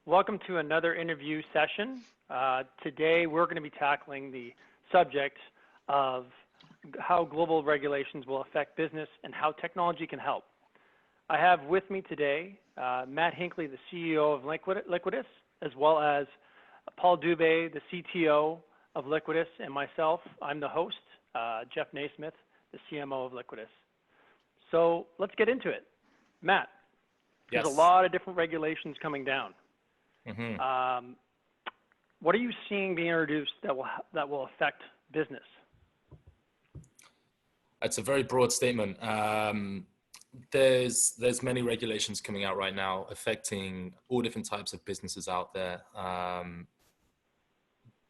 Welcome to another interview session. Today we're going to be tackling the subject of how global regulations will affect business and how technology can help. I have with me today Matt Hinkley, the CEO of Liquidus, as well as Paul Dube, the CTO of Liquidus, and myself. I'm the host, Jeff Naismith, the CMO of Liquidus. So let's get into it. Matt, there's a lot of different regulations coming down. What are you seeing being introduced that will affect business? It's a very broad statement. There's many regulations coming out right now affecting all different types of businesses out there.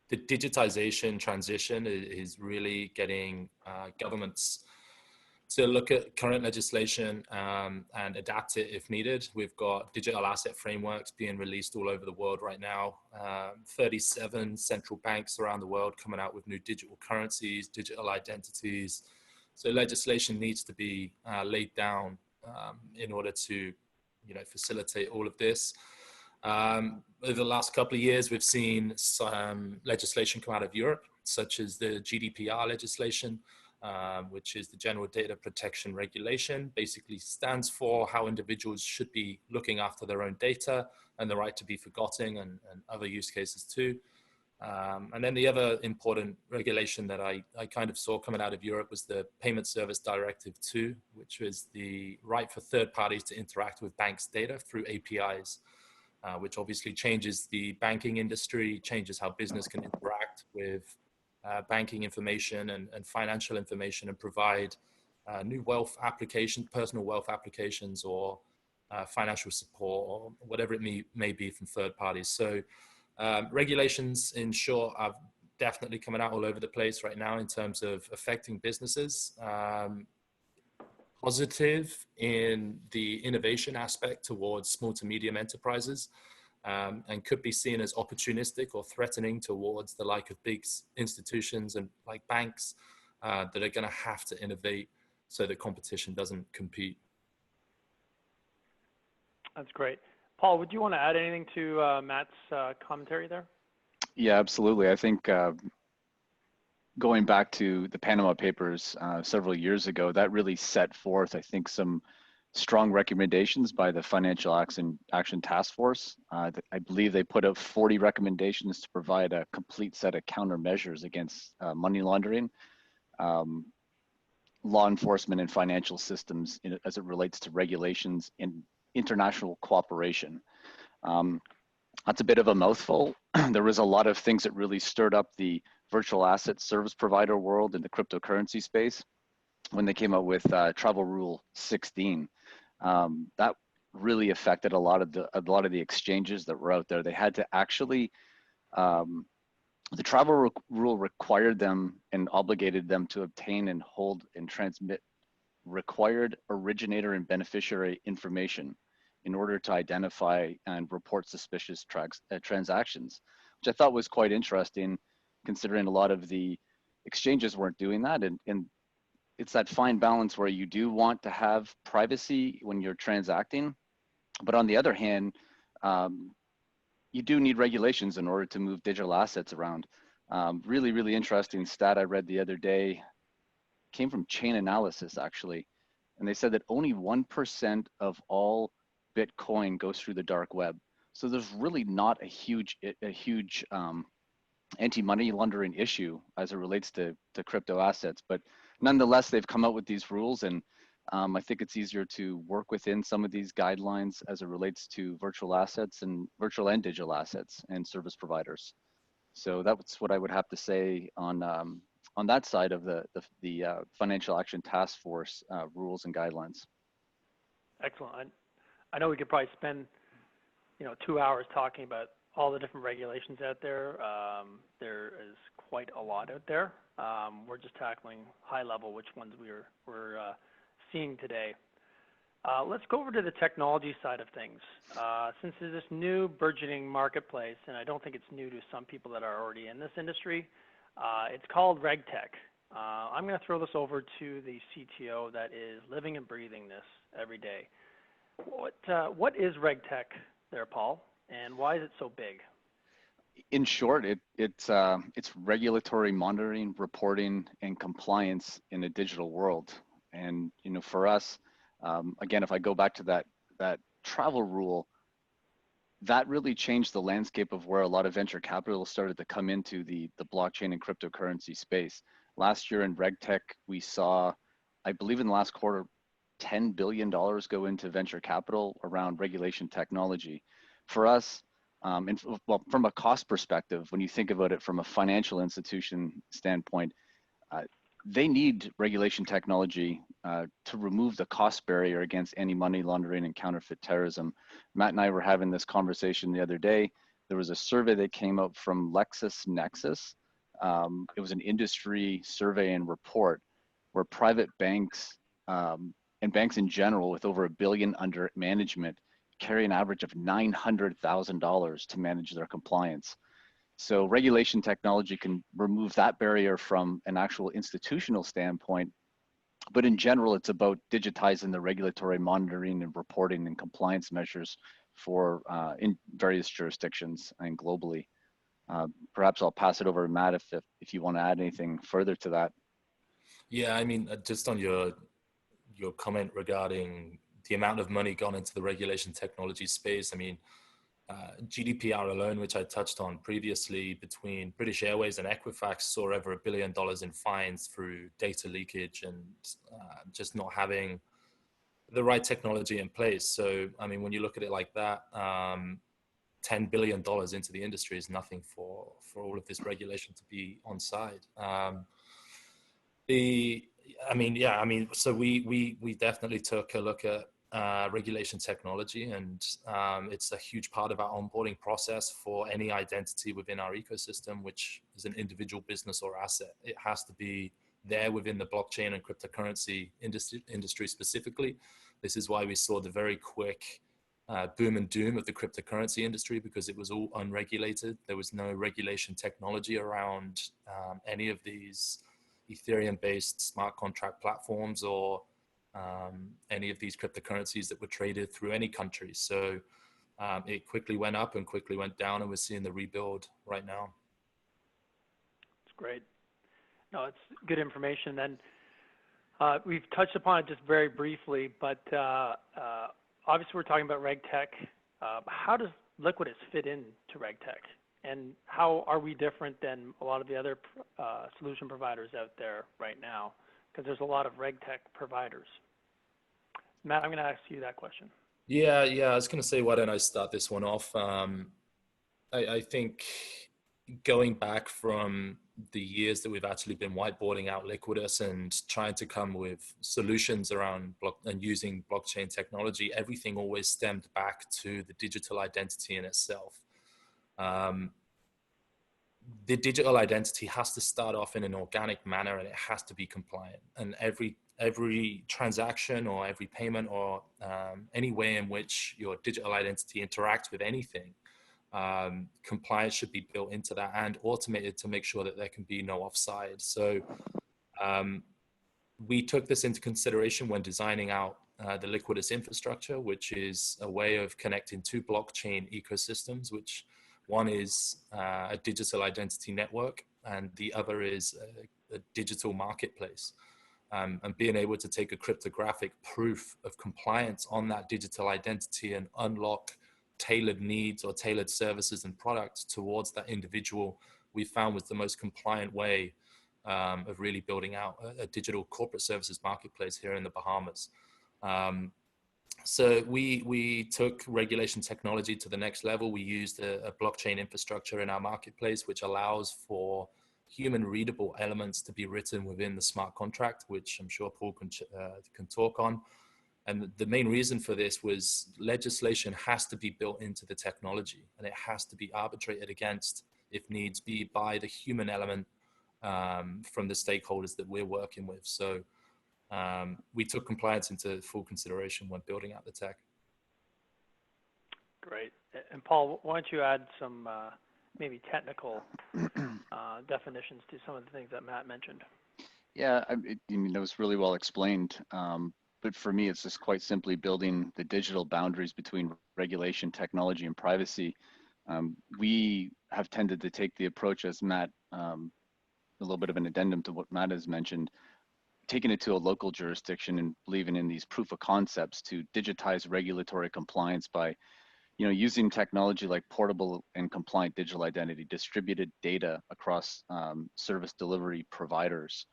The digitization transition is really getting governments to look at current legislation and adapt it if needed. We've got digital asset frameworks being released all over the world right now. 37 central banks around the world coming out with new digital currencies, digital identities. So legislation needs to be laid down in order to, facilitate all of this. Over the last couple of years, we've seen some legislation come out of Europe, such as the GDPR legislation, which is the General Data Protection Regulation, basically stands for how individuals should be looking after their own data and the right to be forgotten and other use cases too. And then the other important regulation that I kind of saw coming out of Europe was the Payment Service Directive 2, which was the right for third parties to interact with banks' data through APIs, which obviously changes the banking industry, changes how business can interact with banking information and financial information and provide new wealth applications, personal wealth applications, or financial support, or whatever it may be from third parties. So regulations, in short, are definitely coming out all over the place right now in terms of affecting businesses. Positive in the innovation aspect towards small to medium enterprises. And could be seen as opportunistic or threatening towards the like of big institutions and like banks that are going to have to innovate so that competition doesn't compete. That's great. Paul, would you want to add anything to Matt's commentary there? Yeah, absolutely. I think going back to the Panama Papers several years ago, that really set forth, I think, some strong recommendations by the Financial Action Task Force. I believe they put out 40 recommendations to provide a complete set of countermeasures against money laundering, law enforcement and financial systems as it relates to regulations and international cooperation. That's a bit of a mouthful. There was a lot of things that really stirred up the virtual asset service provider world in the cryptocurrency space when they came out with Travel Rule 16. That really affected a lot of the exchanges that were out there. They had to actually, the travel rule required them and obligated them to obtain and hold and transmit required originator and beneficiary information in order to identify and report suspicious transactions, which I thought was quite interesting, considering a lot of the exchanges weren't doing that. And it's that fine balance where you do want to have privacy when you're transacting, but on the other hand, you do need regulations in order to move digital assets around. Really, really interesting stat I read the other day came from Chain Analysis, actually, and they said that only 1% of all Bitcoin goes through the dark web. So there's really not a huge anti-money laundering issue as it relates to crypto assets, but nonetheless, they've come out with these rules, and I think it's easier to work within some of these guidelines as it relates to virtual assets and virtual and digital assets and service providers. So that's what I would have to say on that side of the Financial Action Task Force rules and guidelines. Excellent. I know we could probably spend 2 hours talking about all the different regulations out there. There is quite a lot out there. We're just tackling high level which ones we're seeing today. Let's go over to the technology side of things. Since there's this new burgeoning marketplace, and I don't think it's new to some people that are already in this industry, it's called RegTech. I'm going to throw this over to the CTO that is living and breathing this every day. What is RegTech there, Paul? and why is it so big? In short, it's regulatory monitoring, reporting, and compliance in a digital world. And for us, again, if I go back to that travel rule, that really changed the landscape of where a lot of venture capital started to come into the blockchain and cryptocurrency space. Last year in RegTech, we saw, I believe in the last quarter, $10 billion go into venture capital around regulation technology. For us, well, from a cost perspective, when you think about it from a financial institution standpoint, they need regulation technology to remove the cost barrier against any money laundering and counterfeit terrorism. Matt and I were having this conversation the other day. There was a survey that came out from LexisNexis. It was an industry survey and report where private banks and banks in general with over $1 billion under management carry an average of $900,000 to manage their compliance. So regulation technology can remove that barrier from an actual institutional standpoint, but in general, it's about digitizing the regulatory monitoring and reporting and compliance measures for in various jurisdictions and globally. Perhaps I'll pass it over to Matt if you want to add anything further to that. Yeah, I mean, just on your comment regarding the amount of money gone into the regulation technology space, I mean, GDPR alone, which I touched on previously, between British Airways and Equifax, saw over $1 billion in fines through data leakage and just not having the right technology in place. So, I mean, when you look at it like that, $10 billion into the industry is nothing for all of this regulation to be on side. So we definitely took a look at regulation technology, and it's a huge part of our onboarding process for any identity within our ecosystem, which is an individual business or asset. It has to be there within the blockchain and cryptocurrency industry specifically. This is why we saw the very quick boom and doom of the cryptocurrency industry, because it was all unregulated. There was no regulation technology around any of these Ethereum-based smart contract platforms or any of these cryptocurrencies that were traded through any country. So it quickly went up and quickly went down, and we're seeing the rebuild right now. That's great. No, it's good information. And we've touched upon it just very briefly, but obviously we're talking about RegTech. How does Liquidus fit into RegTech? And how are we different than a lot of the other solution providers out there right now? Because there's a lot of RegTech providers. Matt, I'm going to ask you that question. Yeah. I was going to say, why don't I start this one off? I think going back from the years that we've actually been whiteboarding out Liquidus and trying to come with solutions around using blockchain technology, everything always stemmed back to the digital identity in itself. The digital identity has to start off in an organic manner, and it has to be compliant. And every transaction or every payment or any way in which your digital identity interacts with anything, compliance should be built into that and automated to make sure that there can be no offside. So we took this into consideration when designing out the Liquidus infrastructure, which is a way of connecting two blockchain ecosystems, which one is a digital identity network, and the other is a digital marketplace. And being able to take a cryptographic proof of compliance on that digital identity and unlock tailored needs or tailored services and products towards that individual, we found was the most compliant way of really building out a digital corporate services marketplace here in the Bahamas. So we took regulation technology to the next level. We used a blockchain infrastructure in our marketplace, which allows for human readable elements to be written within the smart contract, which I'm sure Paul can talk on. And the main reason for this was legislation has to be built into the technology, and it has to be arbitrated against, if needs be, by the human element from the stakeholders that we're working with. So we took compliance into full consideration when building out the tech. Great. And Paul, why don't you add some maybe technical definitions to some of the things that Matt mentioned? Yeah, I mean, that was really well explained. but for me, it's just quite simply building the digital boundaries between regulation, technology, and privacy. We have tended to take the approach, as Matt, a little bit of an addendum to what Matt has mentioned, taking it to a local jurisdiction and believing in these proof of concepts to digitize regulatory compliance by, using technology like portable and compliant digital identity, distributed data across service delivery providers,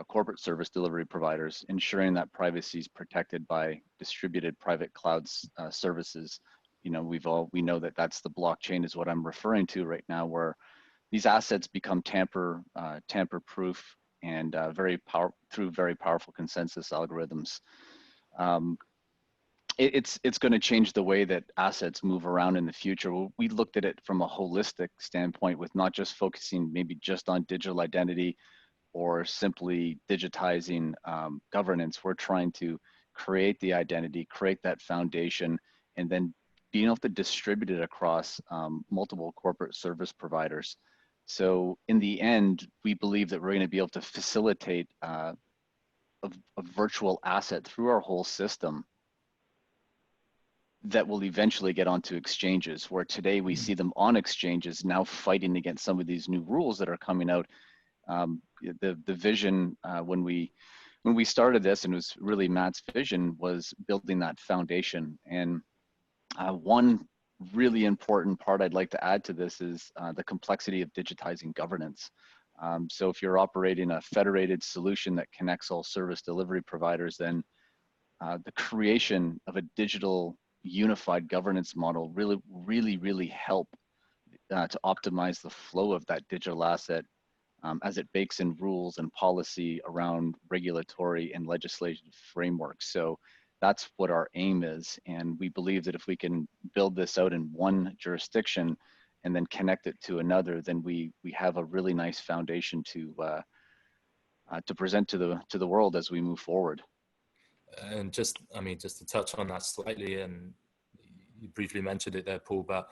corporate service delivery providers, ensuring that privacy is protected by distributed private clouds services. We know that that's the blockchain is what I'm referring to right now, where these assets become tamper-proof and through very powerful consensus algorithms. It's going to change the way that assets move around in the future. We looked at it from a holistic standpoint, with not just focusing maybe just on digital identity or simply digitizing governance. We're trying to create the identity, create that foundation, and then being able to distribute it across multiple corporate service providers. So in the end, we believe that we're going to be able to facilitate a virtual asset through our whole system that will eventually get onto exchanges, where today we see them on exchanges now fighting against some of these new rules that are coming out. The vision when we started this, and it was really Matt's vision, was building that foundation. And one really important part I'd like to add to this is the complexity of digitizing governance. So if you're operating a federated solution that connects all service delivery providers, then the creation of a digital unified governance model really help to optimize the flow of that digital asset as it bakes in rules and policy around regulatory and legislative frameworks. So that's what our aim is. And we believe that if we can build this out in one jurisdiction and then connect it to another, then we have a really nice foundation to present to the world as we move forward. And just to touch on that slightly, and you briefly mentioned it there, Paul, but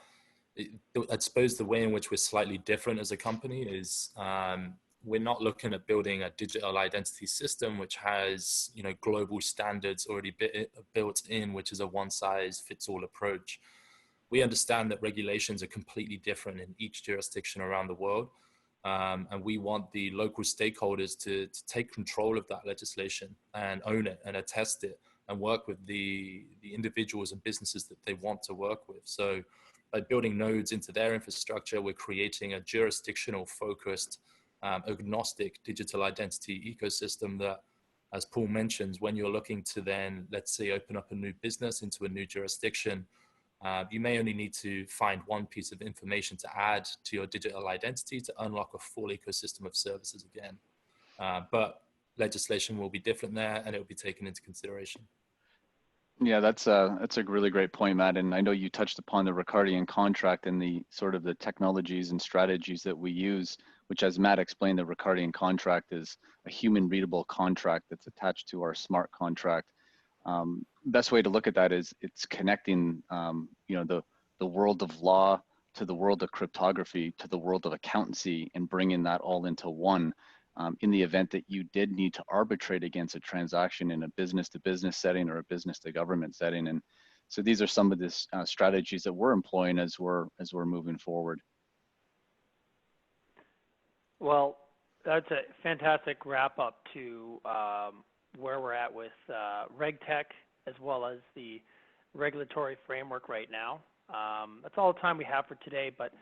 I suppose the way in which we're slightly different as a company is we're not looking at building a digital identity system which has global standards already built in, which is a one-size-fits-all approach. We understand that regulations are completely different in each jurisdiction around the world, and we want the local stakeholders to take control of that legislation and own it and attest it and work with the individuals and businesses that they want to work with. So by building nodes into their infrastructure, we're creating a jurisdictional focused, agnostic digital identity ecosystem that, as Paul mentions, when you're looking to then, let's say, open up a new business into a new jurisdiction, you may only need to find one piece of information to add to your digital identity to unlock a full ecosystem of services again. But legislation will be different there, and it will be taken into consideration. Yeah, that's a really great point, Matt. And I know you touched upon the Ricardian contract and the sort of the technologies and strategies that we use, which, as Matt explained, the Ricardian contract is a human readable contract that's attached to our smart contract. Best way to look at that is it's connecting, the world of law to the world of cryptography to the world of accountancy, and bringing that all into one. In the event that you did need to arbitrate against a transaction in a business-to-business setting or a business-to-government setting. And so these are some of the strategies that we're employing as we're moving forward. Well, that's a fantastic wrap up to where we're at with RegTech as well as the regulatory framework right now. That's all the time we have for today, but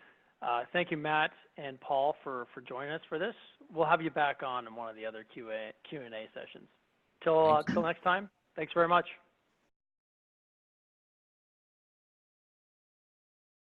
thank you, Matt and Paul, for joining us for this. We'll have you back on in one of the other Q&A sessions. Till next time, thanks very much.